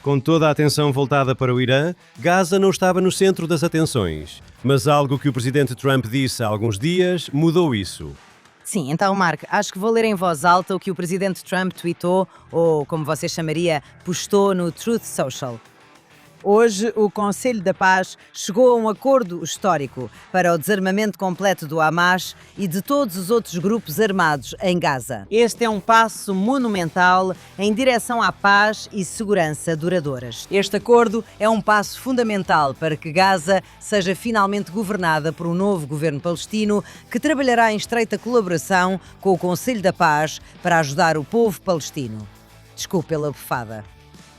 Com toda a atenção voltada para o Irã, Gaza não estava no centro das atenções. Mas algo que o presidente Trump disse há alguns dias mudou isso. Sim, então, Mark, acho que vou ler em voz alta o que o presidente Trump tweetou, ou como você chamaria, postou no Truth Social. Hoje, o Conselho da Paz chegou a um acordo histórico para o desarmamento completo do Hamas e de todos os outros grupos armados em Gaza. Este é um passo monumental em direção à paz e segurança duradouras. Este acordo é um passo fundamental para que Gaza seja finalmente governada por um novo governo palestino que trabalhará em estreita colaboração com o Conselho da Paz para ajudar o povo palestino. Desculpe pela bufada.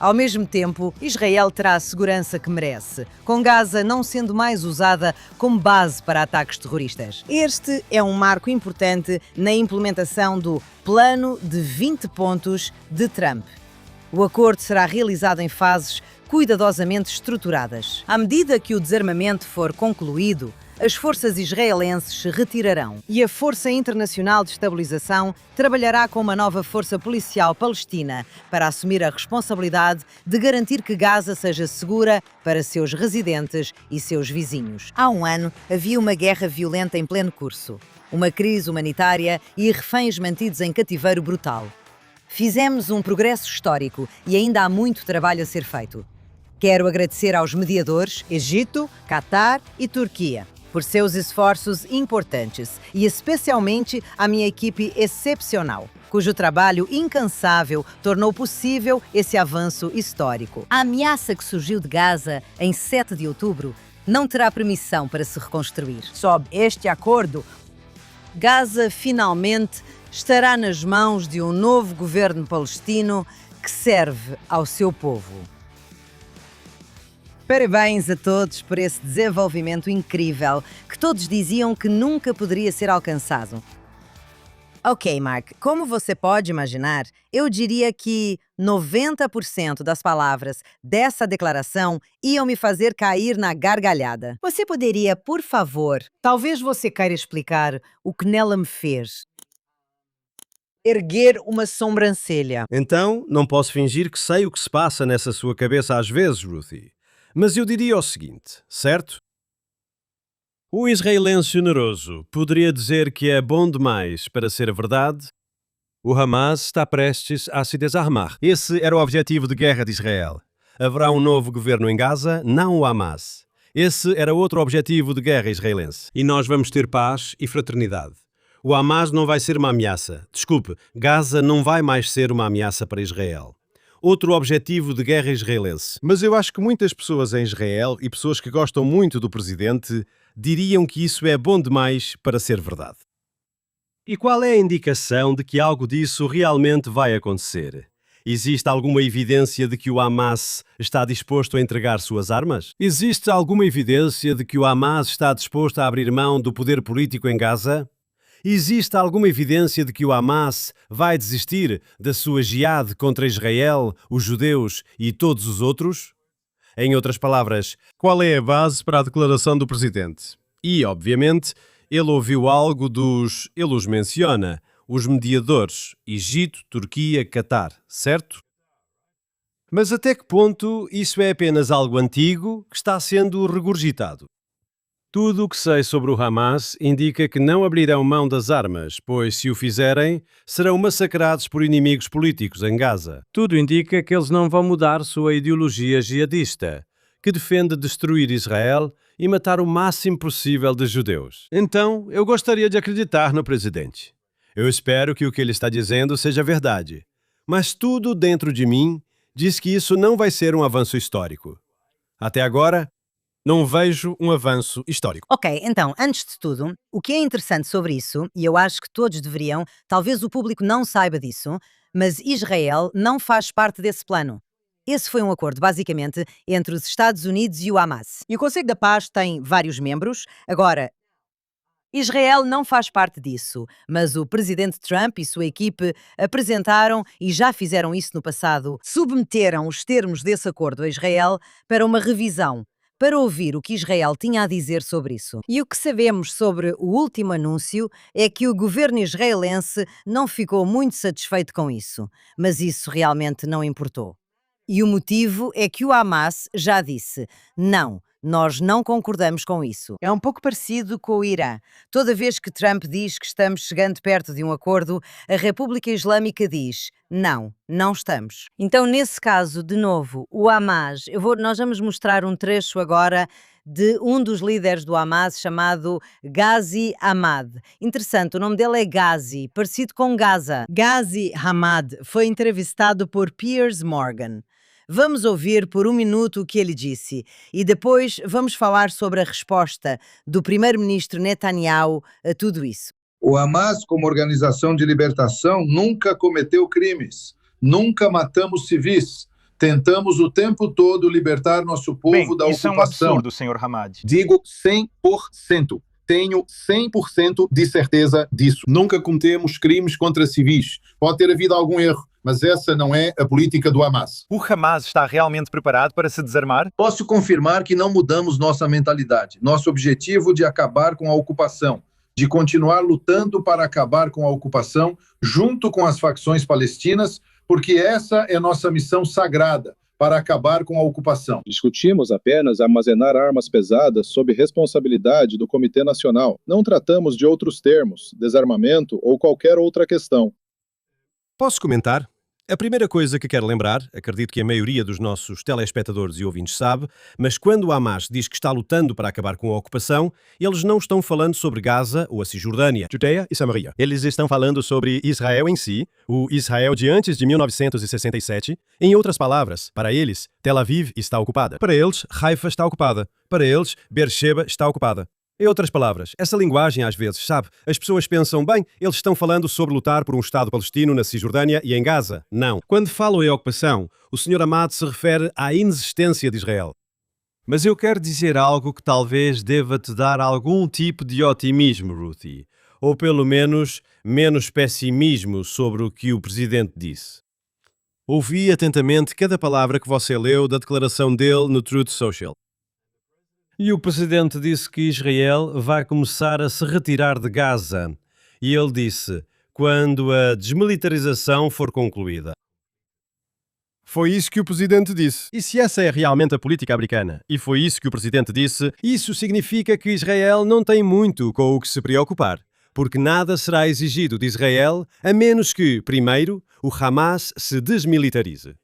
Ao mesmo tempo, Israel terá a segurança que merece, com Gaza não sendo mais usada como base para ataques terroristas. Este é um marco importante na implementação do Plano de 20 pontos de Trump. O acordo será realizado em fases cuidadosamente estruturadas. À medida que o desarmamento for concluído, as forças israelenses se retirarão e a Força Internacional de Estabilização trabalhará com uma nova força policial palestina para assumir a responsabilidade de garantir que Gaza seja segura para seus residentes e seus vizinhos. Há um ano, havia uma guerra violenta em pleno curso, uma crise humanitária e reféns mantidos em cativeiro brutal. Fizemos um progresso histórico e ainda há muito trabalho a ser feito. Quero agradecer aos mediadores, Egito, Catar e Turquia, por seus esforços importantes e especialmente à minha equipe excepcional, cujo trabalho incansável tornou possível esse avanço histórico. A ameaça que surgiu de Gaza em 7 de outubro não terá permissão para se reconstruir. Sob este acordo, Gaza finalmente estará nas mãos de um novo governo palestino que serve ao seu povo. Parabéns a todos por esse desenvolvimento incrível que todos diziam que nunca poderia ser alcançado. Ok, Mark, como você pode imaginar, eu diria que 90% das palavras dessa declaração iam me fazer cair na gargalhada. Você poderia, por favor, talvez você queira explicar o que nela me fez erguer uma sobrancelha. Então, não posso fingir que sei o que se passa nessa sua cabeça às vezes, Ruthie. Mas eu diria o seguinte, certo? O israelense generoso poderia dizer que é bom demais para ser verdade? O Hamas está prestes a se desarmar. Esse era o objetivo de guerra de Israel. Haverá um novo governo em Gaza, não o Hamas. Esse era outro objetivo de guerra israelense. E nós vamos ter paz e fraternidade. O Hamas não vai ser uma ameaça. Desculpe, Gaza não vai mais ser uma ameaça para Israel. Outro objetivo de guerra israelense. Mas eu acho que muitas pessoas em Israel e pessoas que gostam muito do presidente diriam que isso é bom demais para ser verdade. E qual é a indicação de que algo disso realmente vai acontecer? Existe alguma evidência de que o Hamas está disposto a entregar suas armas? Existe alguma evidência de que o Hamas está disposto a abrir mão do poder político em Gaza? Existe alguma evidência de que o Hamas vai desistir da sua jihad contra Israel, os judeus e todos os outros? Em outras palavras, qual é a base para a declaração do presidente? E, obviamente, ele ouviu algo dos... ele os menciona, os mediadores, Egito, Turquia, Catar, certo? Mas até que ponto isso é apenas algo antigo que está sendo regurgitado? Tudo o que sei sobre o Hamas indica que não abrirão mão das armas, pois, se o fizerem, serão massacrados por inimigos políticos em Gaza. Tudo indica que eles não vão mudar sua ideologia jihadista, que defende destruir Israel e matar o máximo possível de judeus. Então, eu gostaria de acreditar no presidente. Eu espero que o que ele está dizendo seja verdade. Mas tudo dentro de mim diz que isso não vai ser um avanço histórico. Até agora, não vejo um avanço histórico. Ok, então, antes de tudo, o que é interessante sobre isso, e eu acho que todos deveriam, talvez o público não saiba disso, mas Israel não faz parte desse plano. Esse foi um acordo, basicamente, entre os Estados Unidos e o Hamas. E o Conselho da Paz tem vários membros. Agora, Israel não faz parte disso, mas o presidente Trump e sua equipe apresentaram, e já fizeram isso no passado, submeteram os termos desse acordo a Israel para uma revisão, para ouvir o que Israel tinha a dizer sobre isso. E o que sabemos sobre o último anúncio é que o governo israelense não ficou muito satisfeito com isso, mas isso realmente não importou. E o motivo é que o Hamas já disse: não, nós não concordamos com isso. É um pouco parecido com o Irã. Toda vez que Trump diz que estamos chegando perto de um acordo, a República Islâmica diz: não, não estamos. Então, nesse caso, de novo, o Hamas, nós vamos mostrar um trecho agora de um dos líderes do Hamas chamado Ghazi Hamad. Interessante, o nome dele é Ghazi, parecido com Gaza. Ghazi Hamad foi entrevistado por Piers Morgan. Vamos ouvir por um minuto o que ele disse e depois vamos falar sobre a resposta do primeiro-ministro Netanyahu a tudo isso. O Hamas, como organização de libertação, nunca cometeu crimes, nunca matamos civis. Tentamos o tempo todo libertar nosso povo da isso ocupação. É um absurdo, Sr. Hamad. Digo 100%. Tenho 100% de certeza disso. Nunca cometemos crimes contra civis. Pode ter havido algum erro, mas essa não é a política do Hamas. O Hamas está realmente preparado para se desarmar? Posso confirmar que não mudamos nossa mentalidade. Nosso objetivo de acabar com a ocupação, de continuar lutando para acabar com a ocupação junto com as facções palestinas, porque essa é nossa missão sagrada, para acabar com a ocupação. Discutimos apenas armazenar armas pesadas sob responsabilidade do Comitê Nacional. Não tratamos de outros termos, desarmamento ou qualquer outra questão. Posso comentar? A primeira coisa que quero lembrar, acredito que a maioria dos nossos telespectadores e ouvintes sabe, mas quando o Hamas diz que está lutando para acabar com a ocupação, eles não estão falando sobre Gaza ou a Cisjordânia, Judeia e Samaria. Eles estão falando sobre Israel em si, o Israel de antes de 1967. Em outras palavras, para eles, Tel Aviv está ocupada. Para eles, Haifa está ocupada. Para eles, Beersheba está ocupada. Em outras palavras, essa linguagem às vezes, sabe, as pessoas pensam, bem, eles estão falando sobre lutar por um Estado palestino na Cisjordânia e em Gaza. Não. Quando falam em ocupação, o Sr. Hamad se refere à inexistência de Israel. Mas eu quero dizer algo que talvez deva te dar algum tipo de otimismo, Ruthie, ou pelo menos pessimismo sobre o que o Presidente disse. Ouvi atentamente cada palavra que você leu da declaração dele no Truth Social. E o Presidente disse que Israel vai começar a se retirar de Gaza. E ele disse, quando a desmilitarização for concluída. Foi isso que o Presidente disse. E se essa é realmente a política americana, e foi isso que o Presidente disse, isso significa que Israel não tem muito com o que se preocupar. Porque nada será exigido de Israel a menos que, primeiro, o Hamas se desmilitarize.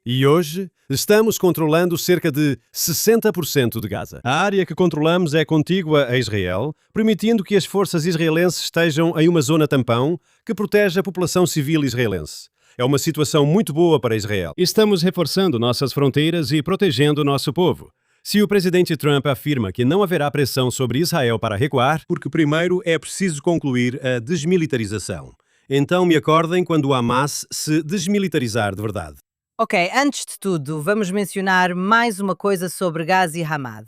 E hoje, estamos controlando cerca de 60% de Gaza. A área que controlamos é contígua a Israel, permitindo que as forças israelenses estejam em uma zona tampão que protege a população civil israelense. É uma situação muito boa para Israel. Estamos reforçando nossas fronteiras e protegendo nosso povo. Se o presidente Trump afirma que não haverá pressão sobre Israel para recuar, porque primeiro é preciso concluir a desmilitarização. Então me acordem quando o Hamas se desmilitarizar de verdade. Ok, antes de tudo, vamos mencionar mais uma coisa sobre Ghazi Hamad.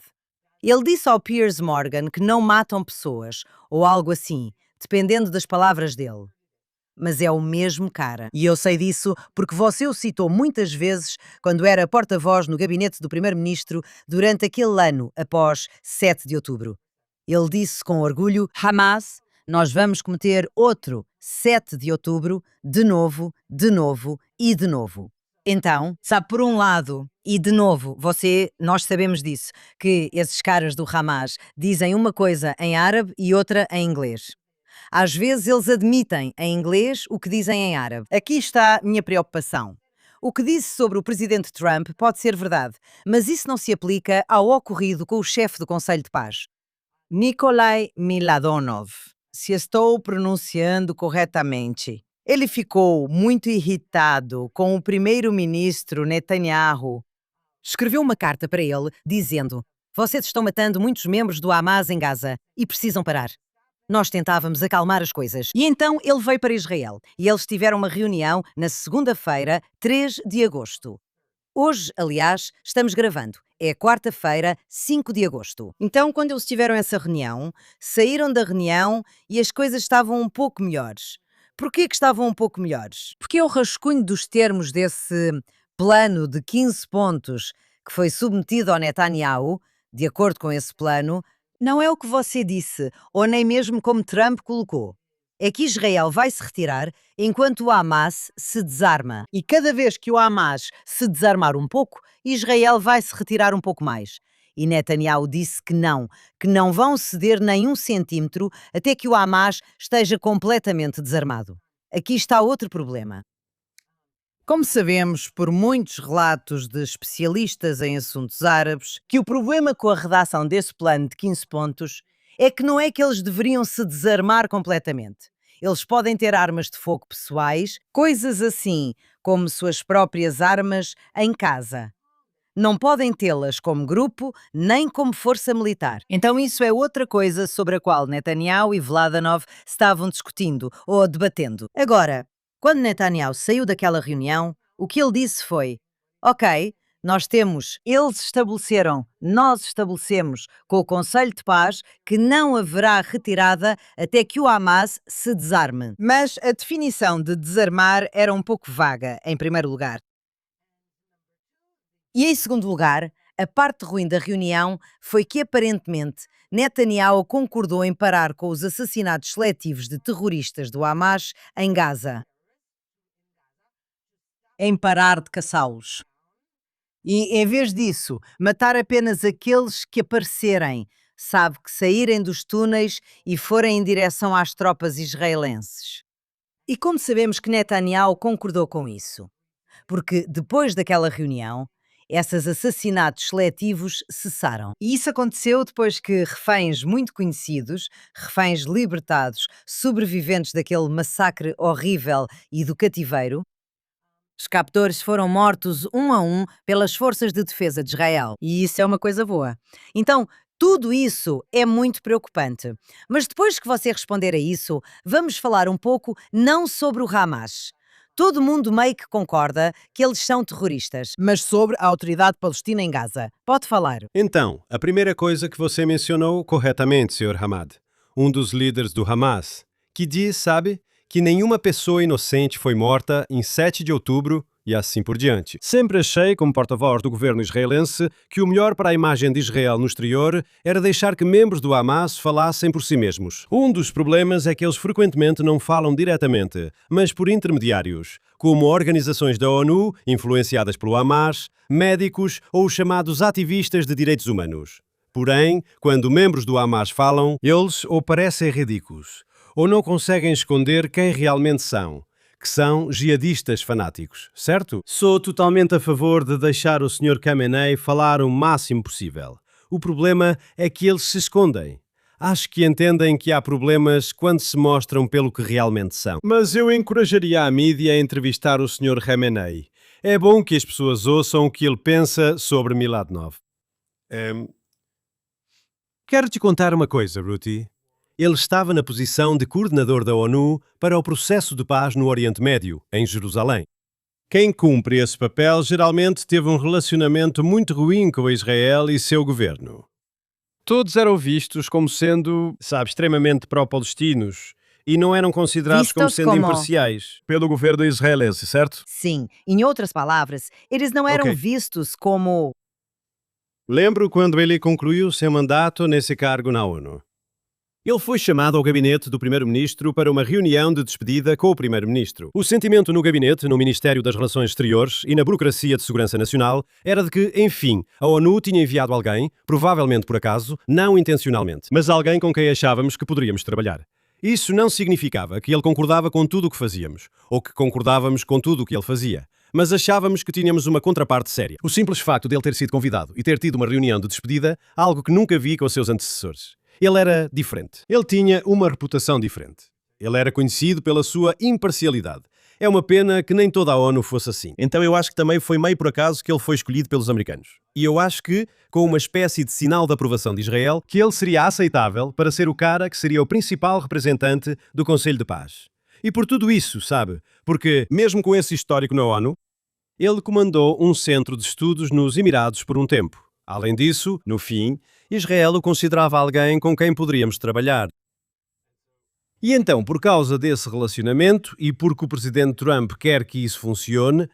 Ele disse ao Piers Morgan que não matam pessoas, ou algo assim, dependendo das palavras dele. Mas é o mesmo cara. E eu sei disso porque você o citou muitas vezes quando era porta-voz no gabinete do primeiro-ministro durante aquele ano após 7 de outubro. Ele disse com orgulho, Hamas, nós vamos cometer outro 7 de outubro, de novo e de novo. Então, sabe, por um lado, e de novo, nós sabemos disso, que esses caras do Hamas dizem uma coisa em árabe e outra em inglês. Às vezes eles admitem em inglês o que dizem em árabe. Aqui está a minha preocupação. O que disse sobre o presidente Trump pode ser verdade, mas isso não se aplica ao ocorrido com o chefe do Conselho de Paz, Nikolai Miladonov, se estou pronunciando corretamente. Ele ficou muito irritado com o primeiro-ministro Netanyahu. Escreveu uma carta para ele dizendo: vocês estão matando muitos membros do Hamas em Gaza e precisam parar. Nós tentávamos acalmar as coisas. E então ele veio para Israel e eles tiveram uma reunião na segunda-feira, 3 de agosto. Hoje, aliás, estamos gravando. É quarta-feira, 5 de agosto. Então, quando eles tiveram essa reunião, saíram da reunião e as coisas estavam um pouco melhores. Porquê que estavam um pouco melhores? Porque é o rascunho dos termos desse plano de 15 pontos que foi submetido ao Netanyahu, de acordo com esse plano, não é o que você disse, ou nem mesmo como Trump colocou. é que Israel vai se retirar enquanto o Hamas se desarma. E cada vez que o Hamas se desarmar um pouco, Israel vai se retirar um pouco mais. E Netanyahu disse que não vão ceder nem um centímetro até que o Hamas esteja completamente desarmado. Aqui está outro problema. Como sabemos por muitos relatos de especialistas em assuntos árabes, que o problema com a redação desse plano de 15 pontos é que não é que eles deveriam se desarmar completamente. Eles podem ter armas de fogo pessoais, coisas assim, como suas próprias armas em casa. Não podem tê-las como grupo, nem como força militar. Então isso é outra coisa sobre a qual Netanyahu e Vladanov estavam discutindo ou debatendo. Agora, quando Netanyahu saiu daquela reunião, o que ele disse foi: ok, nós estabelecemos com o Conselho de Paz que não haverá retirada até que o Hamas se desarme. Mas a definição de desarmar era um pouco vaga, em primeiro lugar. E em segundo lugar, a parte ruim da reunião foi que aparentemente Netanyahu concordou em parar com os assassinatos seletivos de terroristas do Hamas em Gaza. Em parar de caçá-los. E, em vez disso, matar apenas aqueles que aparecerem, sabe, que saírem dos túneis e forem em direção às tropas israelenses. E como sabemos que Netanyahu concordou com isso? Porque depois daquela reunião, esses assassinatos seletivos cessaram. E isso aconteceu depois que reféns muito conhecidos, reféns libertados, sobreviventes daquele massacre horrível e do cativeiro, os captores foram mortos um a um pelas forças de defesa de Israel. E isso é uma coisa boa. Então, tudo isso é muito preocupante. Mas depois que você responder a isso, vamos falar um pouco não sobre o Hamas. Todo mundo meio que concorda que eles são terroristas, mas sobre a autoridade palestina em Gaza. Pode falar. Então, a primeira coisa que você mencionou corretamente, Sr. Hamad, um dos líderes do Hamas, que diz, sabe, que nenhuma pessoa inocente foi morta em 7 de outubro e assim por diante. Sempre achei, como porta-voz do governo israelense, que o melhor para a imagem de Israel no exterior era deixar que membros do Hamas falassem por si mesmos. Um dos problemas é que eles frequentemente não falam diretamente, mas por intermediários, como organizações da ONU, influenciadas pelo Hamas, médicos ou os chamados ativistas de direitos humanos. Porém, quando membros do Hamas falam, eles ou parecem ridículos, ou não conseguem esconder quem realmente são, que são jihadistas fanáticos, certo? Sou totalmente a favor de deixar o Sr. Khamenei falar o máximo possível. O problema é que eles se escondem. Acho que entendem que há problemas quando se mostram pelo que realmente são. Mas eu encorajaria a mídia a entrevistar o Sr. Khamenei. É bom que as pessoas ouçam o que ele pensa sobre Miladnov. Quero te contar uma coisa, Ruti. Ele estava na posição de coordenador da ONU para o processo de paz no Oriente Médio, em Jerusalém. Quem cumpre esse papel geralmente teve um relacionamento muito ruim com Israel e seu governo. Todos eram vistos como sendo, extremamente pró-palestinos e não eram considerados como Vistos sendo como- imparciais pelo governo israelense, certo? Sim, em outras palavras, eles não eram Ok. vistos como... Lembro quando ele concluiu seu mandato nesse cargo na ONU. Ele foi chamado ao gabinete do primeiro-ministro para uma reunião de despedida com o primeiro-ministro. O sentimento no gabinete, no Ministério das Relações Exteriores e na Burocracia de Segurança Nacional era de que, enfim, a ONU tinha enviado alguém, provavelmente por acaso, não intencionalmente, mas alguém com quem achávamos que poderíamos trabalhar. Isso não significava que ele concordava com tudo o que fazíamos, ou que concordávamos com tudo o que ele fazia, mas achávamos que tínhamos uma contraparte séria. O simples facto de ele ter sido convidado e ter tido uma reunião de despedida, algo que nunca vi com os seus antecessores. Ele era diferente. Ele tinha uma reputação diferente. Ele era conhecido pela sua imparcialidade. É uma pena que nem toda a ONU fosse assim. Então eu acho que também foi meio por acaso que ele foi escolhido pelos americanos. E eu acho que, com uma espécie de sinal de aprovação de Israel, que ele seria aceitável para ser o cara que seria o principal representante do Conselho de Paz. E por tudo isso, sabe? Porque, mesmo com esse histórico na ONU, ele comandou um centro de estudos nos Emirados por um tempo. Além disso, no fim, Israel o considerava alguém com quem poderíamos trabalhar. E então, por causa desse relacionamento e porque o presidente Trump quer que isso funcione,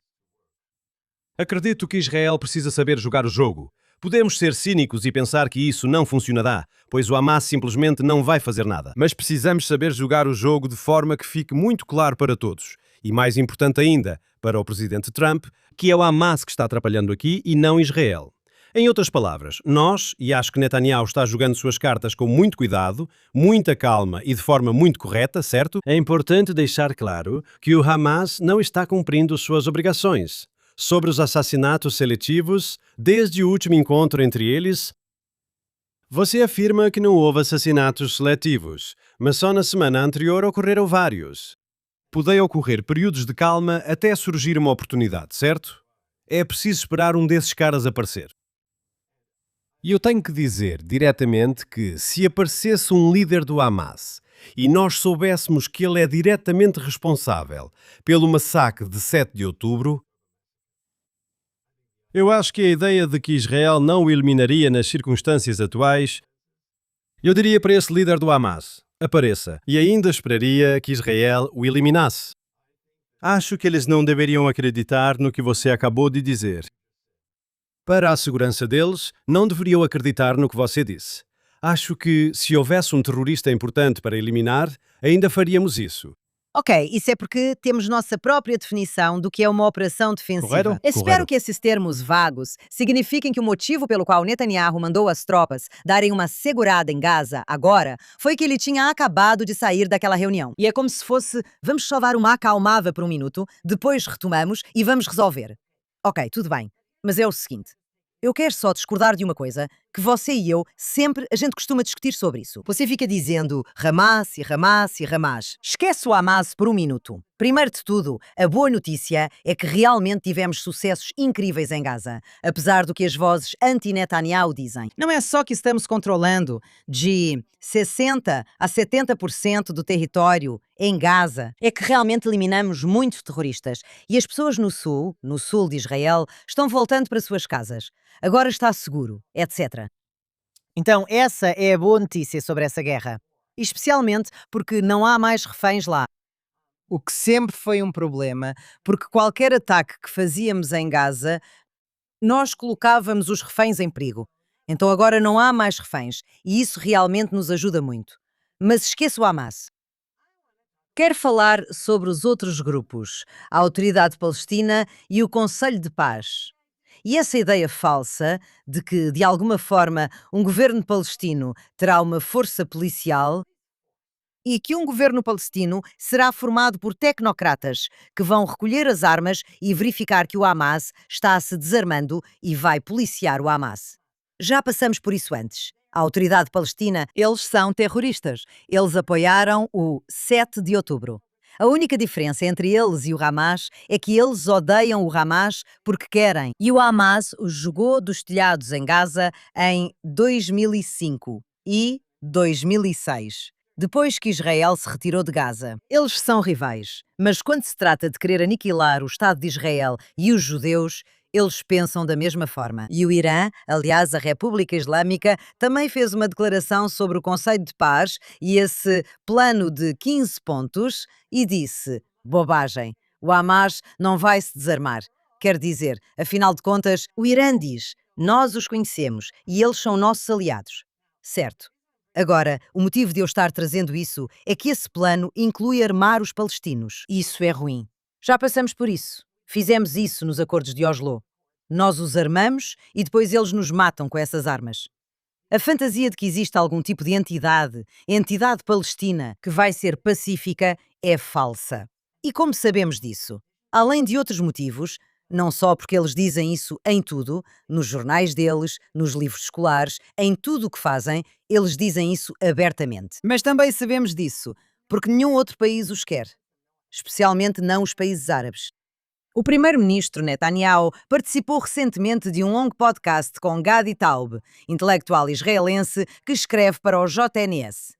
acredito que Israel precisa saber jogar o jogo, Podemos ser cínicos e pensar que isso não funcionará, pois o Hamas simplesmente não vai fazer nada. Mas precisamos saber jogar o jogo de forma que fique muito claro para todos. E mais importante ainda, para o presidente Trump, que é o Hamas que está atrapalhando aqui e não Israel. Em outras palavras, nós, e acho que Netanyahu está jogando suas cartas com muito cuidado, muita calma e de forma muito correta, certo? É importante deixar claro que o Hamas não está cumprindo suas obrigações. Sobre os assassinatos seletivos, desde o último encontro entre eles, você afirma que não houve assassinatos seletivos, mas só na semana anterior ocorreram vários. Podem ocorrer períodos de calma até surgir uma oportunidade, certo? É preciso esperar um desses caras aparecer. E eu tenho que dizer diretamente que, se aparecesse um líder do Hamas e nós soubéssemos que ele é diretamente responsável pelo massacre de 7 de outubro, eu acho que a ideia de que Israel não o eliminaria nas circunstâncias atuais, eu diria para esse líder do Hamas, apareça, e ainda esperaria que Israel o eliminasse. Acho que eles não deveriam acreditar no que você acabou de dizer. Para a segurança deles, não deveriam acreditar no que você disse. Acho que, se houvesse um terrorista importante para eliminar, ainda faríamos isso. Ok, isso é porque temos nossa própria definição do que é uma operação defensiva. Correto? Espero Correto. que esses termos vagos signifiquem que o motivo pelo qual Netanyahu mandou as tropas darem uma segurada em Gaza agora foi que ele tinha acabado de sair daquela reunião. E é como se fosse, vamos salvar uma acalmada por um minuto, depois retomamos e vamos resolver. Ok, tudo bem, mas é o seguinte. Eu quero só discordar de uma coisa que você e eu sempre a gente costuma discutir sobre isso. Você fica dizendo Hamas e Hamas e Hamas. Esquece o Hamas por um minuto. Primeiro de tudo, a boa notícia é que realmente tivemos sucessos incríveis em Gaza, apesar do que as vozes anti-Netanyahu dizem. Não é só que estamos controlando de 60% a 70% do território em Gaza, é que realmente eliminamos muitos terroristas e as pessoas no sul de Israel, estão voltando para suas casas. Agora está seguro, etc. Então, essa é a boa notícia sobre essa guerra. Especialmente porque não há mais reféns lá. O que sempre foi um problema, porque qualquer ataque que fazíamos em Gaza, nós colocávamos os reféns em perigo. Então agora não há mais reféns, e isso realmente nos ajuda muito. Mas esqueça o Hamas. Quero falar sobre os outros grupos, a Autoridade Palestina e o Conselho de Paz. E essa ideia falsa de que, de alguma forma, um governo palestino terá uma força policial e que um governo palestino será formado por tecnocratas que vão recolher as armas e verificar que o Hamas está se desarmando e vai policiar o Hamas. Já passamos por isso antes. A Autoridade Palestina, eles são terroristas. Eles apoiaram o 7 de outubro. A única diferença entre eles e o Hamas é que eles odeiam o Hamas porque querem. E o Hamas os jogou dos telhados em Gaza em 2005 e 2006. Depois que Israel se retirou de Gaza. Eles são rivais, mas quando se trata de querer aniquilar o Estado de Israel e os judeus, eles pensam da mesma forma. E o Irã, aliás, a República Islâmica, também fez uma declaração sobre o Conselho de Paz e esse plano de 15 pontos e disse: bobagem, o Hamas não vai se desarmar. Quer dizer, afinal de contas, o Irã diz: nós os conhecemos e eles são nossos aliados. Certo. Agora, o motivo de eu estar trazendo isso é que esse plano inclui armar os palestinos. Isso é ruim. Já passamos por isso. Fizemos isso nos acordos de Oslo. Nós os armamos e depois eles nos matam com essas armas. A fantasia de que existe algum tipo de entidade palestina, que vai ser pacífica, é falsa. E como sabemos disso? Além de outros motivos, não só porque eles dizem isso em tudo, nos jornais deles, nos livros escolares, em tudo o que fazem, eles dizem isso abertamente. Mas também sabemos disso, porque nenhum outro país os quer. Especialmente não os países árabes. O primeiro-ministro Netanyahu participou recentemente de um longo podcast com Gadi Taub, intelectual israelense que escreve para o JNS.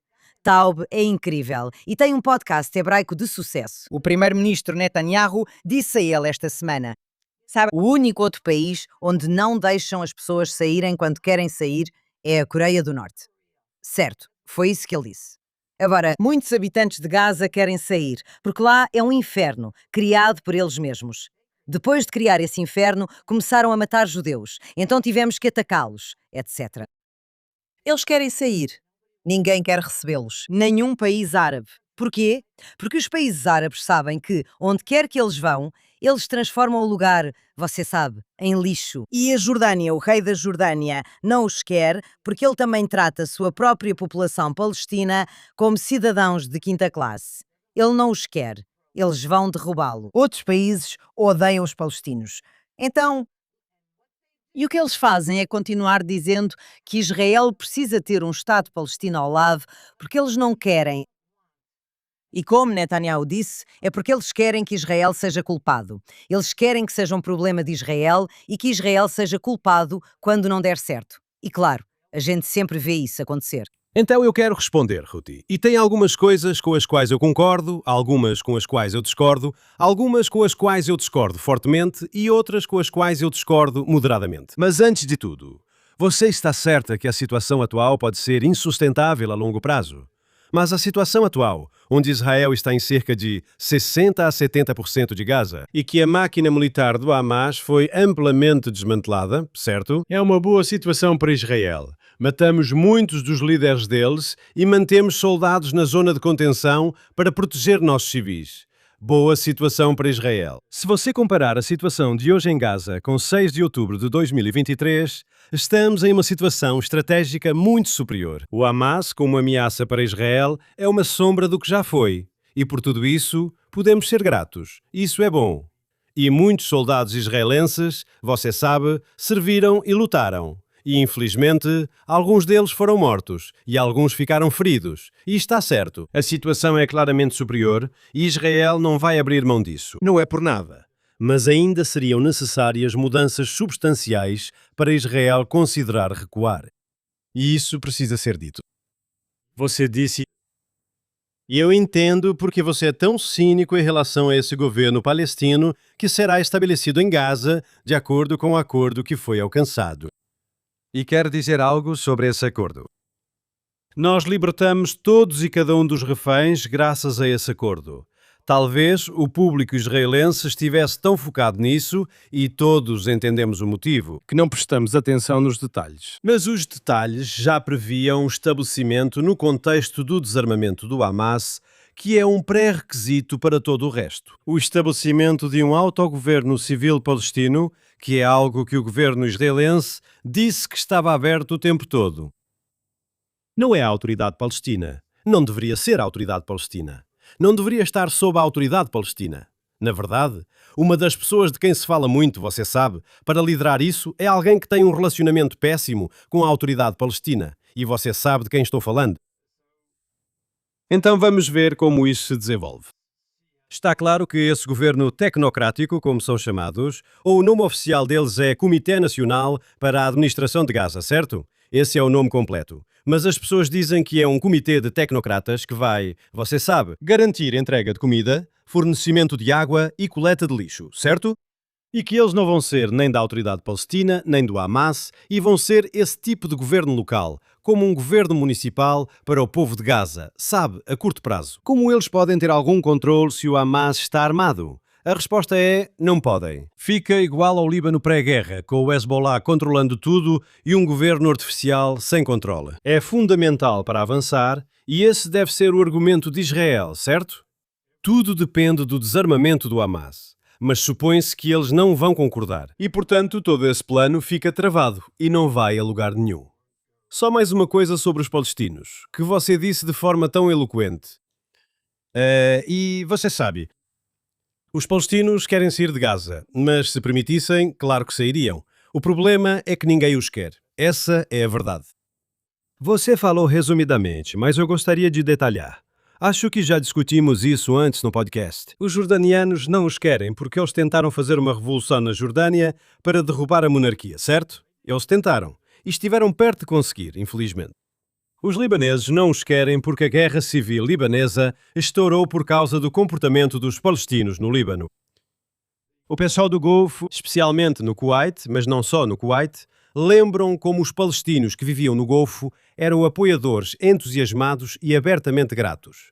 Taub é incrível e tem um podcast hebraico de sucesso. O primeiro-ministro Netanyahu disse a ele esta semana: sabe, o único outro país onde não deixam as pessoas saírem quando querem sair é a Coreia do Norte. Certo, foi isso que ele disse. Agora, muitos habitantes de Gaza querem sair, porque lá é um inferno, criado por eles mesmos. Depois de criar esse inferno, começaram a matar judeus. Então tivemos que atacá-los, etc. Eles querem sair. Ninguém quer recebê-los. Nenhum país árabe. Porquê? Porque os países árabes sabem que, onde quer que eles vão, eles transformam o lugar, você sabe, em lixo. E a Jordânia, o rei da Jordânia, não os quer porque ele também trata a sua própria população palestina como cidadãos de quinta classe. Ele não os quer. Eles vão derrubá-lo. Outros países odeiam os palestinos. Então, e o que eles fazem é continuar dizendo que Israel precisa ter um Estado palestino ao lado porque eles não querem. E como Netanyahu disse, é porque eles querem que Israel seja culpado. Eles querem que seja um problema de Israel e que Israel seja culpado quando não der certo. E claro, a gente sempre vê isso acontecer. Então eu quero responder, Ruti. E tem algumas coisas com as quais eu concordo, algumas com as quais eu discordo, algumas com as quais eu discordo fortemente e outras com as quais eu discordo moderadamente. Mas antes de tudo, você está certa que a situação atual pode ser insustentável a longo prazo? Mas a situação atual, onde Israel está em cerca de 60% a 70% de Gaza e que a máquina militar do Hamas foi amplamente desmantelada, certo? É uma boa situação para Israel. Matamos muitos dos líderes deles e mantemos soldados na zona de contenção para proteger nossos civis. Boa situação para Israel. Se você comparar a situação de hoje em Gaza com 6 de outubro de 2023, estamos em uma situação estratégica muito superior. O Hamas, como ameaça para Israel, é uma sombra do que já foi. E por tudo isso, podemos ser gratos. Isso é bom. E muitos soldados israelenses, você sabe, serviram e lutaram. E, infelizmente, alguns deles foram mortos e alguns ficaram feridos. E está certo. A situação é claramente superior e Israel não vai abrir mão disso. Não é por nada. Mas ainda seriam necessárias mudanças substanciais para Israel considerar recuar. E isso precisa ser dito. Você disse... E eu entendo porque você é tão cínico em relação a esse governo palestino que será estabelecido em Gaza de acordo com o acordo que foi alcançado. E quer dizer algo sobre esse acordo? Nós libertamos todos e cada um dos reféns graças a esse acordo. Talvez o público israelense estivesse tão focado nisso, e todos entendemos o motivo, que não prestamos atenção nos detalhes. Mas os detalhes já previam o estabelecimento no contexto do desarmamento do Hamas, que é um pré-requisito para todo o resto. O estabelecimento de um autogoverno civil palestino, que é algo que o governo israelense disse que estava aberto o tempo todo. Não é a autoridade palestina. Não deveria ser a autoridade palestina. Não deveria estar sob a autoridade palestina. Na verdade, uma das pessoas de quem se fala muito, você sabe, para liderar isso é alguém que tem um relacionamento péssimo com a autoridade palestina. E você sabe de quem estou falando. Então vamos ver como isso se desenvolve. Está claro que esse governo tecnocrático, como são chamados, ou o nome oficial deles é Comitê Nacional para a Administração de Gaza, certo? Esse é o nome completo. Mas as pessoas dizem que é um comitê de tecnocratas que vai, você sabe, garantir entrega de comida, fornecimento de água e coleta de lixo, certo? E que eles não vão ser nem da autoridade palestina, nem do Hamas, e vão ser esse tipo de governo local, como um governo municipal para o povo de Gaza, sabe, a curto prazo. Como eles podem ter algum controle se o Hamas está armado? A resposta é, não podem. Fica igual ao Líbano pré-guerra, com o Hezbollah controlando tudo e um governo artificial sem controle. É fundamental para avançar e esse deve ser o argumento de Israel, certo? Tudo depende do desarmamento do Hamas. Mas supõe-se que eles não vão concordar. E, portanto, todo esse plano fica travado e não vai a lugar nenhum. Só mais uma coisa sobre os palestinos, que você disse de forma tão eloquente. E você sabe, os palestinos querem sair de Gaza, mas se permitissem, claro que sairiam. O problema é que ninguém os quer. Essa é a verdade. Você falou resumidamente, mas eu gostaria de detalhar. Acho que já discutimos isso antes no podcast. Os jordanianos não os querem porque eles tentaram fazer uma revolução na Jordânia para derrubar a monarquia, certo? Eles tentaram. E estiveram perto de conseguir, infelizmente. Os libaneses não os querem porque a guerra civil libanesa estourou por causa do comportamento dos palestinos no Líbano. O pessoal do Golfo, especialmente no Kuwait, mas não só no Kuwait, lembram como os palestinos que viviam no Golfo eram apoiadores entusiasmados e abertamente gratos.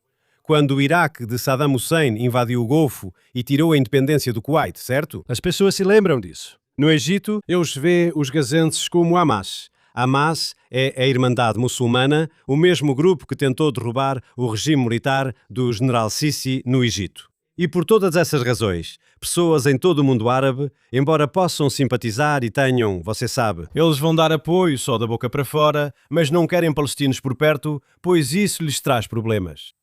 quando o Iraque de Saddam Hussein invadiu o Golfo e tirou a independência do Kuwait, certo? As pessoas se lembram disso. No Egito, eles vê os gazenses como Hamas. Hamas é a Irmandade Muçulmana, o mesmo grupo que tentou derrubar o regime militar do general Sisi no Egito. E por todas essas razões, pessoas em todo o mundo árabe, embora possam simpatizar e tenham, você sabe, eles vão dar apoio só da boca para fora, mas não querem palestinos por perto, pois isso lhes traz problemas.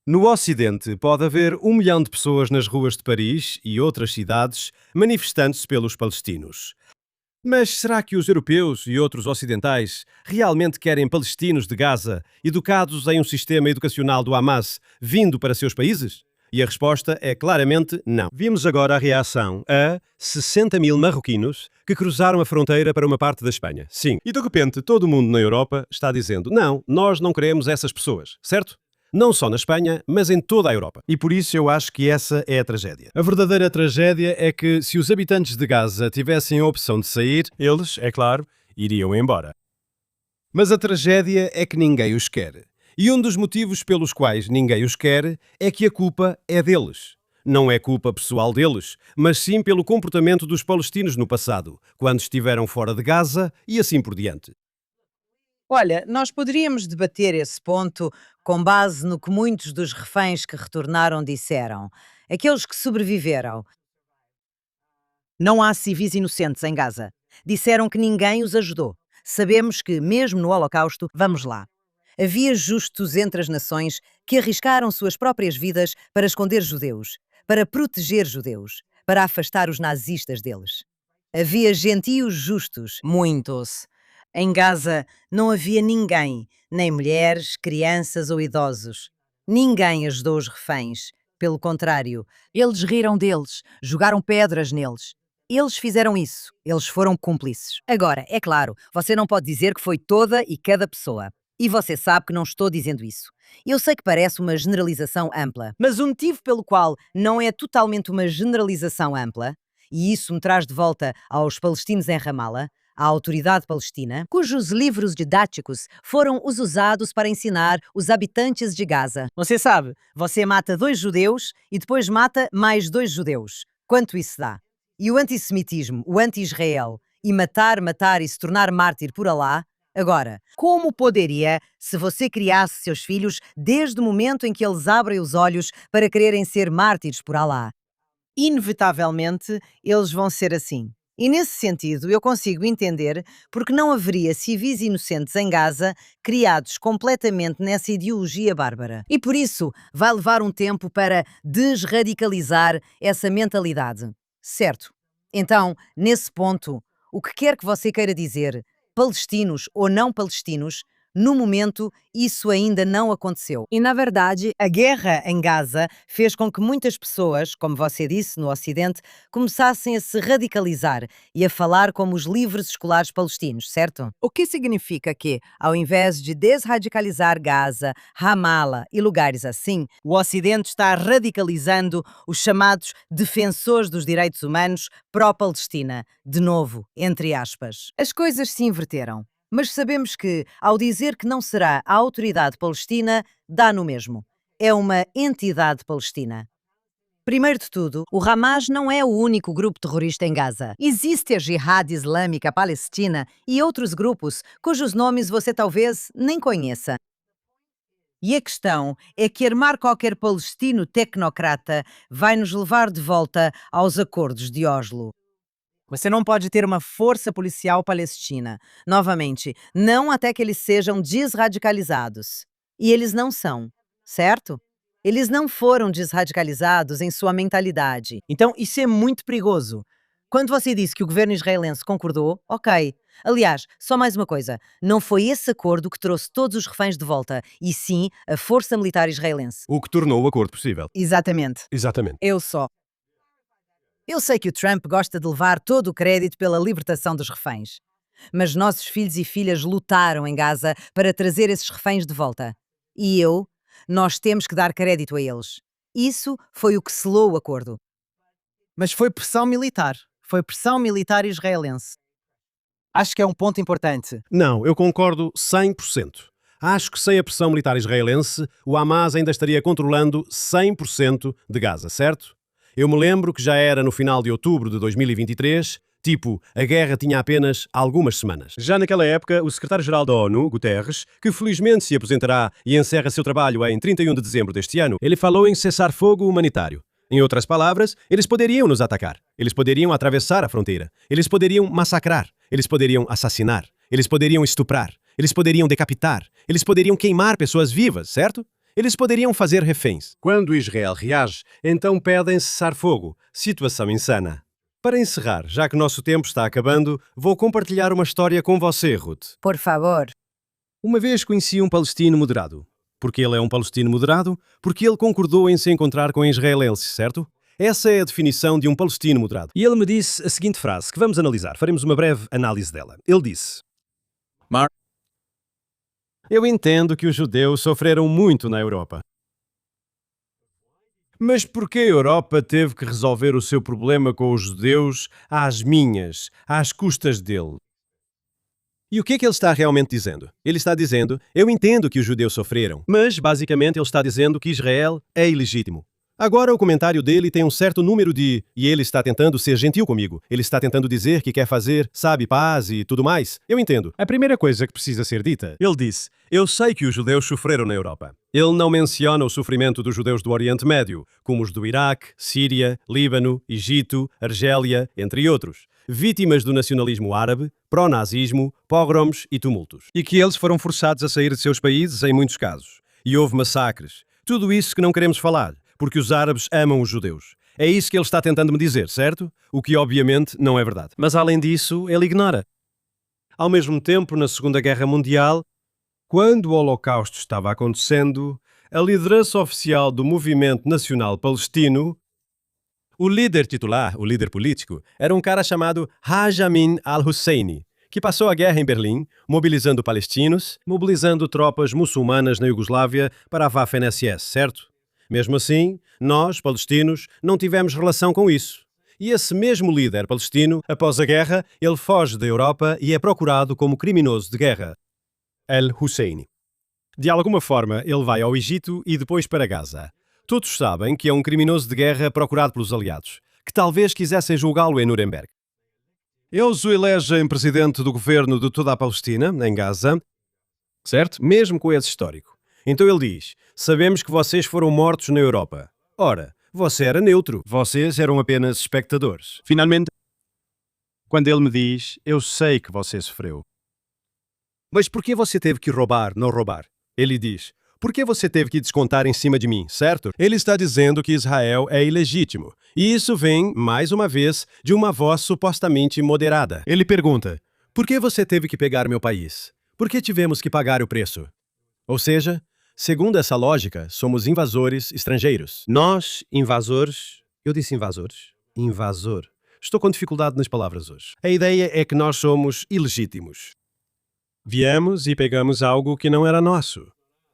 No Ocidente, pode haver 1 milhão de pessoas nas ruas de Paris e outras cidades manifestando-se pelos palestinos. Mas será que os europeus e outros ocidentais realmente querem palestinos de Gaza educados em um sistema educacional do Hamas vindo para seus países? E a resposta é claramente não. Vimos agora a reação a 60 mil marroquinos que cruzaram a fronteira para uma parte da Espanha. Sim. E de repente todo mundo na Europa está dizendo não, nós não queremos essas pessoas, certo? Não só na Espanha, mas em toda a Europa. E por isso eu acho que essa é a tragédia. A verdadeira tragédia é que se os habitantes de Gaza tivessem a opção de sair, eles, é claro, iriam embora. Mas a tragédia é que ninguém os quer. E um dos motivos pelos quais ninguém os quer é que a culpa é deles. Não é culpa pessoal deles, mas sim pelo comportamento dos palestinos no passado, quando estiveram fora de Gaza e assim por diante. Olha, nós poderíamos debater esse ponto com base no que muitos dos reféns que retornaram disseram. Aqueles que sobreviveram. Não há civis inocentes em Gaza. Disseram que ninguém os ajudou. Sabemos que, mesmo no Holocausto, vamos lá. Havia justos entre as nações que arriscaram suas próprias vidas para esconder judeus, para proteger judeus, para afastar os nazistas deles. Havia gentios justos, muitos. Em Gaza não havia ninguém, nem mulheres, crianças ou idosos. Ninguém ajudou os reféns. Pelo contrário, eles riram deles, jogaram pedras neles. Eles fizeram isso, eles foram cúmplices. Agora, é claro, você não pode dizer que foi toda e cada pessoa. E você sabe que não estou dizendo isso. Eu sei que parece uma generalização ampla, mas o motivo pelo qual não é totalmente uma generalização ampla, e isso me traz de volta aos palestinos em Ramallah, à autoridade palestina, cujos livros didáticos foram os usados para ensinar os habitantes de Gaza. Você sabe, você mata 2 judeus e depois mata mais 2 judeus. Quanto isso dá? E o antissemitismo, o anti-Israel, e matar e se tornar mártir por Alá. Agora, como poderia se você criasse seus filhos desde o momento em que eles abrem os olhos para quererem ser mártires por Alá? Inevitavelmente, eles vão ser assim. E nesse sentido, eu consigo entender porque não haveria civis inocentes em Gaza criados completamente nessa ideologia bárbara. E por isso, vai levar um tempo para desradicalizar essa mentalidade. Certo. Então, nesse ponto, o que quer que você queira dizer, palestinos ou não palestinos, no momento, isso ainda não aconteceu. E, na verdade, a guerra em Gaza fez com que muitas pessoas, como você disse, no Ocidente, começassem a se radicalizar e a falar como os livros escolares palestinos, certo? O que significa que, ao invés de desradicalizar Gaza, Ramallah e lugares assim, o Ocidente está radicalizando os chamados defensores dos direitos humanos pró-Palestina, de novo, entre aspas. As coisas se inverteram. Mas sabemos que, ao dizer que não será a autoridade palestina, dá no mesmo. É uma entidade palestina. Primeiro de tudo, o Hamas não é o único grupo terrorista em Gaza. Existe a Jihad Islâmica Palestina e outros grupos cujos nomes você talvez nem conheça. E a questão é que armar qualquer palestino tecnocrata vai nos levar de volta aos acordos de Oslo. Você não pode ter uma força policial palestina. Novamente, não até que eles sejam desradicalizados. E eles não são, certo? Eles não foram desradicalizados em sua mentalidade. Então, isso é muito perigoso. Quando você disse que o governo israelense concordou, ok. Aliás, só mais uma coisa. Não foi esse acordo que trouxe todos os reféns de volta, e sim a força militar israelense. O que tornou o acordo possível. Exatamente. Exatamente. Eu sei que o Trump gosta de levar todo o crédito pela libertação dos reféns. Mas nossos filhos e filhas lutaram em Gaza para trazer esses reféns de volta. E nós temos que dar crédito a eles. Isso foi o que selou o acordo. Mas foi pressão militar. Foi pressão militar israelense. Acho que é um ponto importante. Não, eu concordo 100%. Acho que sem a pressão militar israelense, o Hamas ainda estaria controlando 100% de Gaza, certo? Eu me lembro que já era no final de outubro de 2023, tipo, a guerra tinha apenas algumas semanas. Já naquela época, o secretário-geral da ONU, Guterres, que felizmente se aposentará e encerra seu trabalho em 31 de dezembro deste ano, ele falou em cessar-fogo humanitário. Em outras palavras, eles poderiam nos atacar, eles poderiam atravessar a fronteira, eles poderiam massacrar, eles poderiam assassinar, eles poderiam estuprar, eles poderiam decapitar, eles poderiam queimar pessoas vivas, certo? Eles poderiam fazer reféns. Quando Israel reage, então pedem cessar-fogo. Situação insana. Para encerrar, já que nosso tempo está acabando, vou compartilhar uma história com você, Ruth. Por favor. Uma vez conheci um palestino moderado. Porque ele é um palestino moderado? Porque ele concordou em se encontrar com israelenses, certo? Essa é a definição de um palestino moderado. E ele me disse a seguinte frase, que vamos analisar. Faremos uma breve análise dela. Ele disse: Eu entendo que os judeus sofreram muito na Europa. Mas por que a Europa teve que resolver o seu problema com os judeus às custas dele? E o que é que ele está realmente dizendo? Ele está dizendo, eu entendo que os judeus sofreram, mas basicamente ele está dizendo que Israel é ilegítimo. Agora o comentário dele tem um certo número de... E ele está tentando ser gentil comigo. Ele está tentando dizer que quer fazer, sabe, paz e tudo mais. Eu entendo. A primeira coisa que precisa ser dita, ele disse, eu sei que os judeus sofreram na Europa. Ele não menciona o sofrimento dos judeus do Oriente Médio, como os do Iraque, Síria, Líbano, Egito, Argélia, entre outros. Vítimas do nacionalismo árabe, pró-nazismo, pogroms e tumultos. E que eles foram forçados a sair de seus países em muitos casos. E houve massacres. Tudo isso que não queremos falar. Porque os árabes amam os judeus. É isso que ele está tentando me dizer, certo? O que obviamente não é verdade. Mas além disso, ele ignora. Ao mesmo tempo, na Segunda Guerra Mundial, quando o Holocausto estava acontecendo, a liderança oficial do Movimento Nacional Palestino, o líder titular, o líder político, era um cara chamado Haj Amin al-Husseini, que passou a guerra em Berlim, mobilizando palestinos, mobilizando tropas muçulmanas na Iugoslávia para a Waffen-SS, certo? Mesmo assim, nós, palestinos, não tivemos relação com isso. E esse mesmo líder palestino, após a guerra, ele foge da Europa e é procurado como criminoso de guerra. Al-Husseini. De alguma forma, ele vai ao Egito e depois para Gaza. Todos sabem que é um criminoso de guerra procurado pelos aliados, que talvez quisessem julgá-lo em Nuremberg. Eles o elegem presidente do governo de toda a Palestina, em Gaza, certo? Mesmo com esse histórico. Então ele diz, sabemos que vocês foram mortos na Europa. Ora, você era neutro, vocês eram apenas espectadores. Finalmente, quando ele me diz, eu sei que você sofreu. Mas por que você teve que roubar, não roubar? Ele diz, por que você teve que descontar em cima de mim, certo? Ele está dizendo que Israel é ilegítimo. E isso vem, mais uma vez, de uma voz supostamente moderada. Ele pergunta, por que você teve que pegar meu país? Por que tivemos que pagar o preço? Ou seja, segundo essa lógica, somos invasores estrangeiros. Nós, invasores... Eu disse invasores? Invasor. Estou com dificuldade nas palavras hoje. A ideia é que nós somos ilegítimos. Viemos e pegamos algo que não era nosso.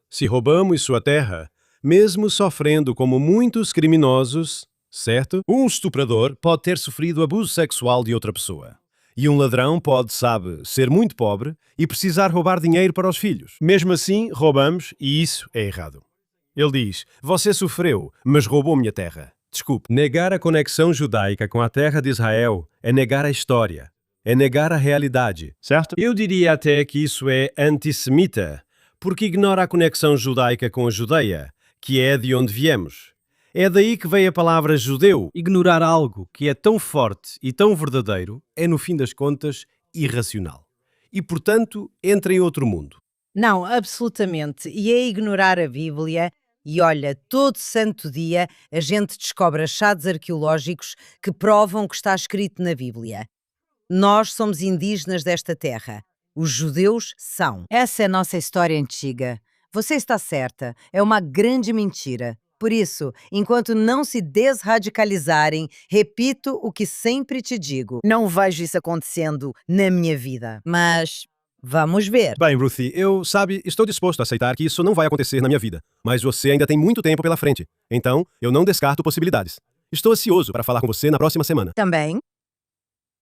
Se roubamos sua terra, mesmo sofrendo como muitos criminosos, certo? Um estuprador pode ter sofrido abuso sexual de outra pessoa. E um ladrão pode, sabe, ser muito pobre e precisar roubar dinheiro para os filhos. Mesmo assim, roubamos e isso é errado. Ele diz, você sofreu, mas roubou minha terra. Desculpe. Negar a conexão judaica com a terra de Israel é negar a história. É negar a realidade. Certo? Eu diria até que isso é antissemita, porque ignora a conexão judaica com a Judeia, que é de onde viemos. É daí que vem a palavra judeu. Ignorar algo que é tão forte e tão verdadeiro é, no fim das contas, irracional. E, portanto, entra em outro mundo. Não, absolutamente. E é ignorar a Bíblia. E olha, todo santo dia a gente descobre achados arqueológicos que provam o que está escrito na Bíblia. Nós somos indígenas desta terra. Os judeus são. Essa é a nossa história antiga. Você está certa. É uma grande mentira. Por isso, enquanto não se desradicalizarem, repito o que sempre te digo. Não vejo isso acontecendo na minha vida. Mas vamos ver. Bem, Ruthie, estou disposto a aceitar que isso não vai acontecer na minha vida. Mas você ainda tem muito tempo pela frente. Então, eu não descarto possibilidades. Estou ansioso para falar com você na próxima semana. Também.